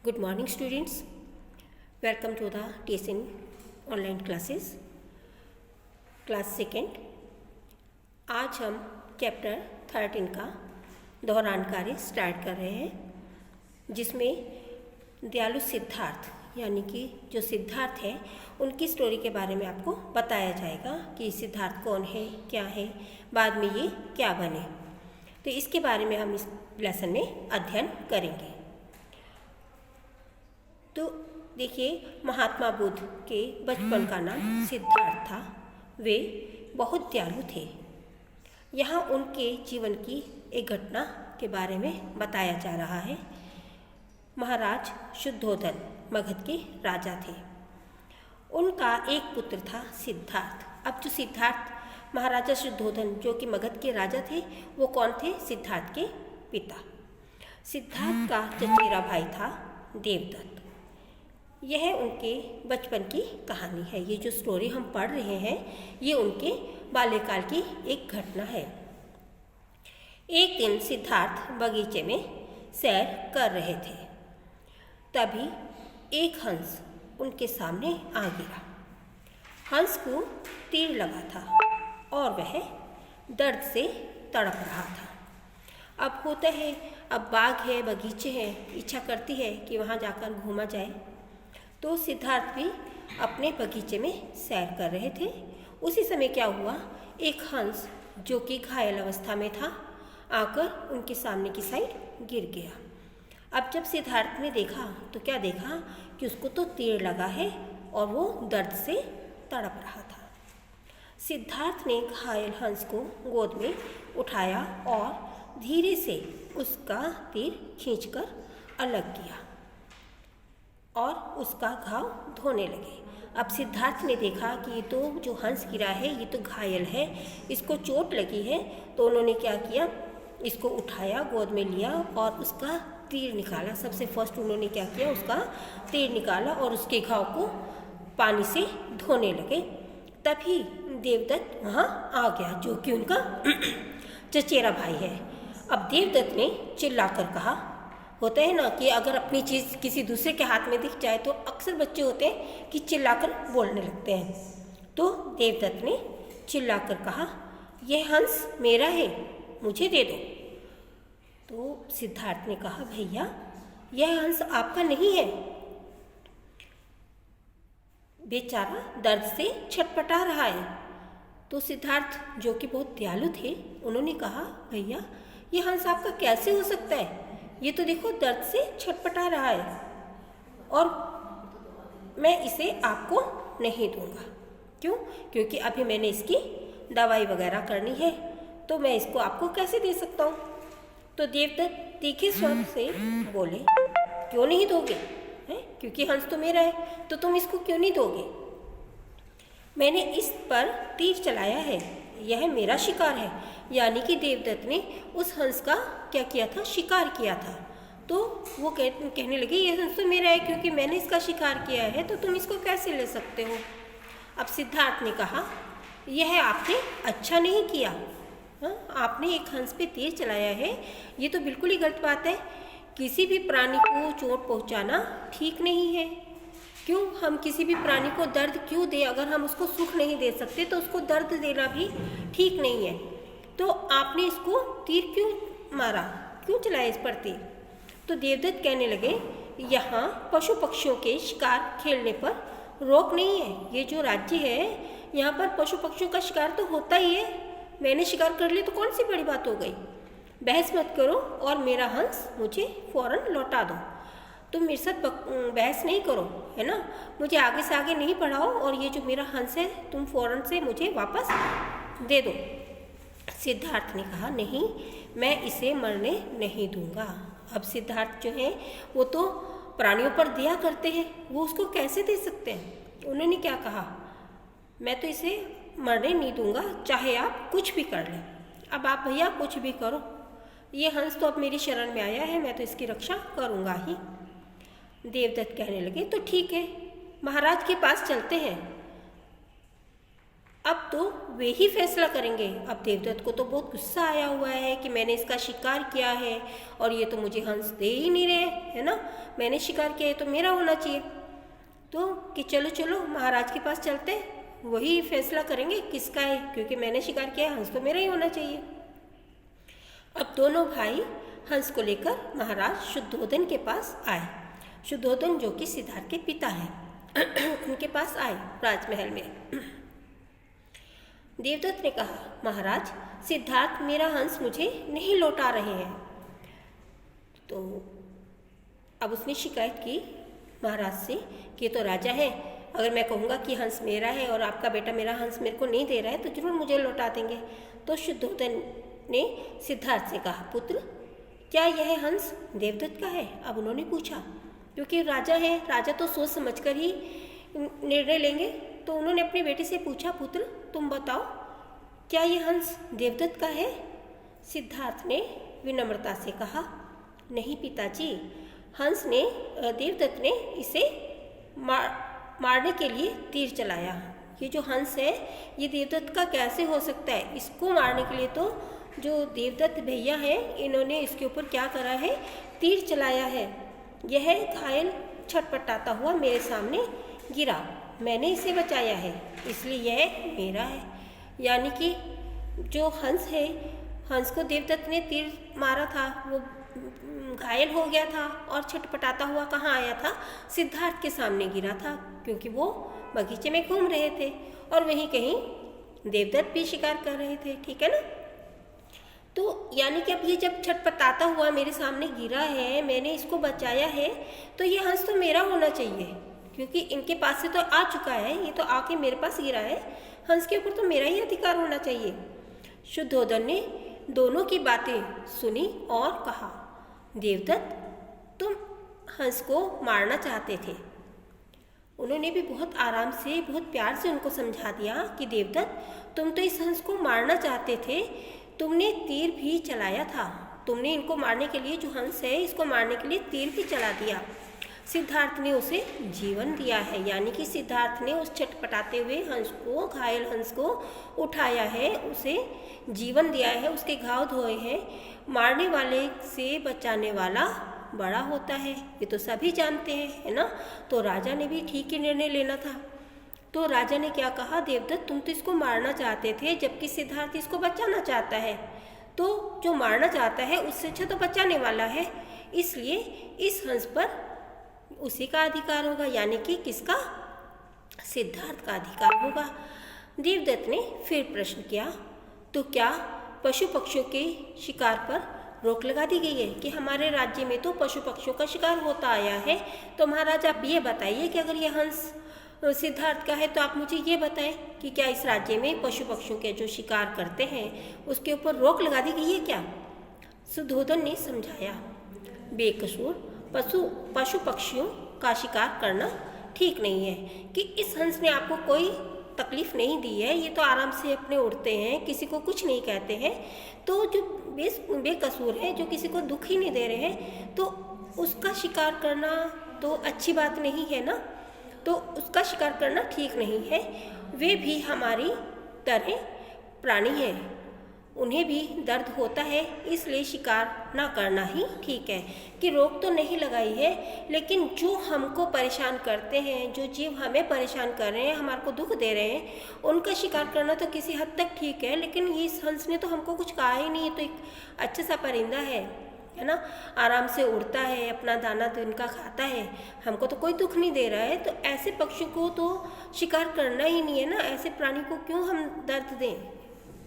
Good morning students. Welcome to the TSN online classes. Class second. आज हम chapter 13 का दोहरान कार्य स्टार्ट कर रहे हैं, जिसमें दयालु सिद्धार्थ यानी कि जो सिद्धार्थ है उनकी स्टोरी के बारे में आपको बताया जाएगा कि सिद्धार्थ कौन है, क्या है, बाद में ये क्या बने। तो इसके बारे में हम इस लेसन में अध्ययन करेंगे। तो देखिए, महात्मा बुद्ध के बचपन का नाम सिद्धार्थ था। वे बहुत दयालु थे। यहाँ उनके जीवन की एक घटना के बारे में बताया जा रहा है। महाराज शुद्धोधन मगध के राजा थे। उनका एक पुत्र था सिद्धार्थ। अब जो सिद्धार्थ महाराजा शुद्धोधन जो कि मगध के राजा थे, वो कौन थे? सिद्धार्थ के पिता। सिद्धार्थ का चचेरा भाई था देवदत्त। यह उनके बचपन की कहानी है। ये जो स्टोरी हम पढ़ रहे हैं, ये उनके बाल्यकाल की एक घटना है। एक दिन सिद्धार्थ बगीचे में सैर कर रहे थे। तभी एक हंस उनके सामने आ गिरा। हंस को तीर लगा था और वह दर्द से तड़प रहा था। अब होता है, अब बाग है, बगीचे हैं, इच्छा करती है कि वहाँ जाकर घूमा जाए। तो सिद्धार्थ भी अपने बगीचे में सैर कर रहे थे। उसी समय क्या हुआ, एक हंस जो कि घायल अवस्था में था आकर उनके सामने की साइड गिर गया। अब जब सिद्धार्थ ने देखा तो क्या देखा कि उसको तो तीर लगा है और वो दर्द से तड़प रहा था। सिद्धार्थ ने घायल हंस को गोद में उठाया और धीरे से उसका तीर खींचकर अलग किया और उसका घाव धोने लगे। अब सिद्धार्थ ने देखा कि ये तो जो हंस गिरा है ये तो घायल है, इसको चोट लगी है। तो उन्होंने क्या किया, इसको उठाया, गोद में लिया और उसका तीर निकाला। सबसे फर्स्ट उन्होंने क्या किया, उसका तीर निकाला और उसके घाव को पानी से धोने लगे। तभी देवदत्त वहाँ आ गया, जो कि उनका चचेरा भाई है। अब देवदत्त ने चिल्लाकर कहा, होता है ना कि अगर अपनी चीज़ किसी दूसरे के हाथ में दिख जाए तो अक्सर बच्चे होते हैं कि चिल्लाकर बोलने लगते हैं। तो देवदत्त ने चिल्लाकर कहा, यह हंस मेरा है, मुझे दे दो। तो सिद्धार्थ ने कहा, भैया यह हंस आपका नहीं है। बेचारा दर्द से छटपटा रहा है। तो सिद्धार्थ जो कि बहुत दयालु थे, उन्होंने कहा, भैया यह हंस आपका कैसे हो सकता है? ये तो देखो दर्द से छटपटा रहा है और मैं इसे आपको नहीं दूंगा। क्यों? क्योंकि अभी मैंने इसकी दवाई वगैरह करनी है, तो मैं इसको आपको कैसे दे सकता हूँ? तो देवदत्त तीखे स्वर से बोले, क्यों नहीं दोगे? हैं? क्योंकि हंस तो मेरा है, तो तुम इसको क्यों नहीं दोगे? मैंने इस पर तीर चलाया है, यह मेरा शिकार है। यानी कि देवदत्त ने उस हंस का क्या किया था, शिकार किया था। तो वो कहने लगे, यह हंस तो मेरा है क्योंकि मैंने इसका शिकार किया है, तो तुम इसको कैसे ले सकते हो? अब सिद्धार्थ ने कहा, यह आपने अच्छा नहीं किया। हाँ, आपने एक हंस पे तीर चलाया है, ये तो बिल्कुल ही गलत बात है। किसी भी प्राणी को चोट पहुँचाना ठीक नहीं है। क्यों? हम किसी भी प्राणी को दर्द क्यों दें? अगर हम उसको सुख नहीं दे सकते तो उसको दर्द देना भी ठीक नहीं है। तो आपने इसको तीर क्यों मारा, क्यों चलाया इस पर तीर? तो देवदत्त कहने लगे, यहाँ पशु पक्षियों के शिकार खेलने पर रोक नहीं है। ये जो राज्य है, यहाँ पर पशु पक्षियों का शिकार तो होता ही है। मैंने शिकार कर लिया तो कौन सी बड़ी बात हो गई? बहस मत करो और मेरा हंस मुझे फ़ौरन लौटा दो। तुम मेरे साथ बहस नहीं करो, है ना? मुझे आगे से आगे नहीं बढ़ाओ और ये जो मेरा हंस है तुम फ़ौरन से मुझे वापस दे दो। सिद्धार्थ ने कहा, नहीं, मैं इसे मरने नहीं दूंगा। अब सिद्धार्थ जो है वो तो प्राणियों पर दया करते हैं, वो उसको कैसे दे सकते हैं? उन्होंने क्या कहा, मैं तो इसे मरने नहीं दूंगा, चाहे आप कुछ भी कर लें। अब आप भैया कुछ भी करो, ये हंस तो अब मेरी शरण में आया है, मैं तो इसकी रक्षा करूंगा ही। देवदत्त कहने लगे, तो ठीक है, महाराज के पास चलते हैं अब तो वे ही फैसला करेंगे। अब देवदत्त को तो बहुत गुस्सा आया हुआ है कि मैंने इसका शिकार किया है और ये तो मुझे हंस दे ही नहीं रहे, है ना। मैंने शिकार किया है तो मेरा होना चाहिए। तो कि चलो चलो महाराज के पास चलते हैं, वही फैसला करेंगे किसका है, क्योंकि मैंने शिकार किया है, हंस तो मेरा ही होना चाहिए। अब दोनों भाई हंस को लेकर महाराज शुद्धोधन के पास आए। शुद्धोधन जो कि सिद्धार्थ के पिता हैं उनके पास आए राजमहल में। देवदत्त ने कहा, महाराज सिद्धार्थ मेरा हंस मुझे नहीं लौटा रहे हैं। तो अब उसने शिकायत की महाराज से कि तो राजा है, अगर मैं कहूँगा कि हंस मेरा है और आपका बेटा मेरा हंस मेरे को नहीं दे रहा है तो जरूर मुझे लौटा देंगे। तो शुद्धोधन ने सिद्धार्थ से कहा, पुत्र क्या यह हंस देवदत्त का है? अब उन्होंने पूछा, क्योंकि राजा है, राजा तो सोच समझ कर ही निर्णय लेंगे। तो उन्होंने अपने बेटे से पूछा, पुत्र तुम बताओ क्या यह हंस देवदत्त का है? सिद्धार्थ ने विनम्रता से कहा, नहीं पिताजी, हंस ने देवदत्त ने इसे मारने के लिए तीर चलाया। ये जो हंस है ये देवदत्त का कैसे हो सकता है? इसको मारने के लिए तो जो देवदत्त भैया हैं इन्होंने इसके ऊपर क्या करा है, तीर चलाया है। यह घायल छटपटाता हुआ मेरे सामने गिरा, मैंने इसे बचाया है, इसलिए यह मेरा है। यानी कि जो हंस है, हंस को देवदत्त ने तीर मारा था, वो घायल हो गया था और छटपटाता हुआ कहाँ आया था? सिद्धार्थ के सामने गिरा था, क्योंकि वो बगीचे में घूम रहे थे और वहीं कहीं देवदत्त भी शिकार कर रहे थे, ठीक है ना। तो यानी कि अब ये जब छटपटाता हुआ मेरे सामने गिरा है, मैंने इसको बचाया है, तो ये हंस तो मेरा होना चाहिए, क्योंकि इनके पास से तो आ चुका है, ये तो आके मेरे पास गिरा है, हंस के ऊपर तो मेरा ही अधिकार होना चाहिए। शुद्धोधन ने दोनों की बातें सुनी और कहा, देवदत्त तुम हंस को मारना चाहते थे। उन्होंने भी बहुत आराम से, बहुत प्यार से उनको समझा दिया कि देवदत्त तुम तो इस हंस को मारना चाहते थे, तुमने तीर भी चलाया था, तुमने इनको मारने के लिए, जो हंस है इसको मारने के लिए तीर भी चला दिया। सिद्धार्थ ने उसे जीवन दिया है, यानी कि सिद्धार्थ ने उस छटपटाते हुए हंस को, घायल हंस को उठाया है, उसे जीवन दिया है, उसके घाव धोए हैं। मारने वाले से बचाने वाला बड़ा होता है, ये तो सभी जानते हैं, है ना। तो राजा ने भी ठीक ही निर्णय लेना था। तो राजा ने क्या कहा, देवदत्त तुम तो इसको मारना चाहते थे, जबकि सिद्धार्थ इसको बचाना चाहता है। तो जो मारना चाहता है उससे अच्छा तो बचाने वाला है, इसलिए इस हंस पर उसी का अधिकार होगा, यानी कि किसका? सिद्धार्थ का अधिकार होगा। देवदत्त ने फिर प्रश्न किया, तो क्या पशु पक्षियों के शिकार पर रोक लगा दी गई है? कि हमारे राज्य में तो पशु पक्षियों का शिकार होता आया है, तो महाराज आप ये बताइए कि अगर यह हंस सिद्धार्थ का है तो आप मुझे ये बताएं कि क्या इस राज्य में पशु पक्षियों के जो शिकार करते हैं उसके ऊपर रोक लगा दी गई है क्या? शुद्धोधन ने समझाया, बेकसूर पशु पक्षियों का शिकार करना ठीक नहीं है, कि इस हंस ने आपको कोई तकलीफ नहीं दी है, ये तो आराम से अपने उड़ते हैं, किसी को कुछ नहीं कहते हैं। तो जो बेकसूर है, जो किसी को दुख ही नहीं दे रहे हैं, तो उसका शिकार करना तो अच्छी बात नहीं है ना, तो उसका शिकार करना ठीक नहीं है। वे भी हमारी तरह प्राणी हैं, उन्हें भी दर्द होता है, इसलिए शिकार ना करना ही ठीक है। कि रोक तो नहीं लगाई है, लेकिन जो हमको परेशान करते हैं, जो जीव हमें परेशान कर रहे हैं, हमारे को दुख दे रहे हैं, उनका शिकार करना तो किसी हद तक ठीक है। लेकिन इस हंस ने तो हमको कुछ कहा ही नहीं है, तो एक अच्छा सा परिंदा है ना, आराम से उड़ता है, अपना दाना दिन का खाता है, हमको तो कोई दुख नहीं दे रहा है। तो ऐसे पक्षी को तो शिकार करना ही नहीं है ना, ऐसे प्राणी को क्यों हम दर्द दें?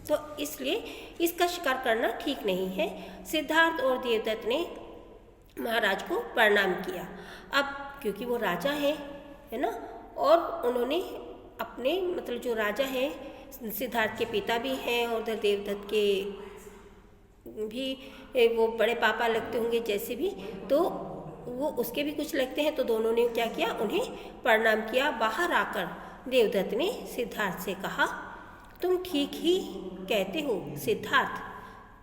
तो इसलिए इसका शिकार करना ठीक नहीं है। सिद्धार्थ और देवदत्त ने महाराज को प्रणाम किया। अब क्योंकि वो राजा है ना, और उन्होंने अपने मतलब जो राजा है, सिद्धार्थ के पिता भी हैं और उधर देवदत्त के भी वो बड़े पापा लगते होंगे जैसे भी, तो वो उसके भी कुछ लगते हैं। तो दोनों ने क्या किया, उन्हें प्रणाम किया। बाहर आकर देवदत्त ने सिद्धार्थ से कहा, तुम ठीक ही कहते हो सिद्धार्थ,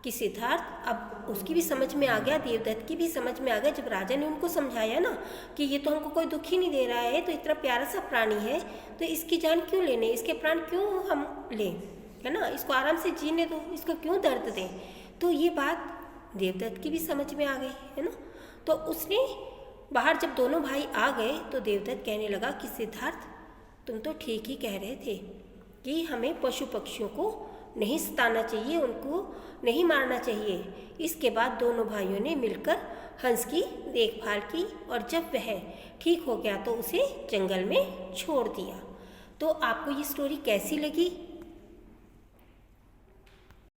कि सिद्धार्थ, अब उसकी भी समझ में आ गया, देवदत्त की भी समझ में आ गया, जब राजा ने उनको समझाया ना कि ये तो हमको कोई दुख ही नहीं दे रहा है, तो इतना प्यारा सा प्राणी है, तो इसकी जान क्यों लेने, इसके प्राण क्यों हम लें, है ना, इसको आराम से जीने दो, इसको क्यों दर्द दें। तो ये बात देवदत्त की भी समझ में आ गई, है ना। तो उसने बाहर जब दोनों भाई आ गए तो देवदत्त कहने लगा कि सिद्धार्थ, तुम तो ठीक ही कह रहे थे कि हमें पशु पक्षियों को नहीं सताना चाहिए, उनको नहीं मारना चाहिए। इसके बाद दोनों भाइयों ने मिलकर हंस की देखभाल की और जब वह ठीक हो गया तो उसे जंगल में छोड़ दिया। तो आपको ये स्टोरी कैसी लगी